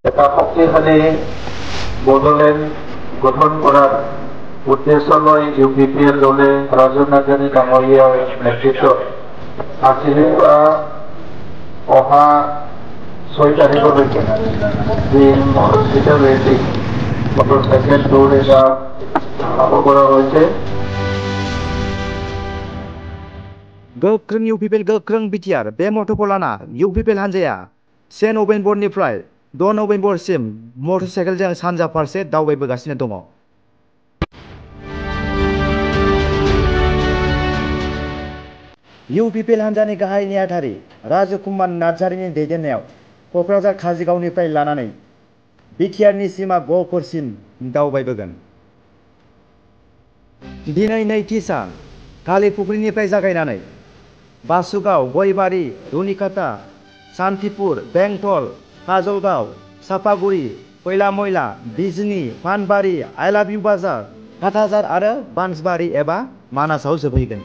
এটা শক্তিশালী বড়োলেণ্ড গঠন করার উদ্দেশ্য লৈ ইউপিপিএল দলে ৰাজীৱ নাৰ্জাৰী ডাঙৰীয়াৰ নেতৃত্বত আজিৰে পৰা অহা 6 তাৰিখলৈকে যি অনুষ্ঠিত হৈছে মটৰচাইকেল দৌৰ এটা আৰম্ভ কৰা হৈছে। गोख्रों इउपिपिएल गोख्रों बिटिआर बे मट'खौ लाना इउपिपिएल हानजाया 1 नभेम्बरनिफ्राय 6 नभेम्बरसिम मटरसाइकेलजों सानजा फारसे दावबायबोगासिनो दङ। इउपिपिएल हानजानि गाहाय नेहाथारि राजु कुमार नार्जारीनि दैदेननायाव क'क्राझार काजोलगावनिफ्राय लानानै बिटिआरनि सीमा गहपुरसिम दावबायबोगोन। दिनै नैथि सान कालीपुख्रिनिफ्राय जागायनानै बासुगाव, गयबारि, रुनिकाटा, सान्तिपुर, बेंटल, काजलगाव, सापागुरि, खैला-मैला, बिजनी, पानबारि, आइलाभिउ बाजार, काटाजार आरो बांसबारि एबा मानासआव जोबहैगोन।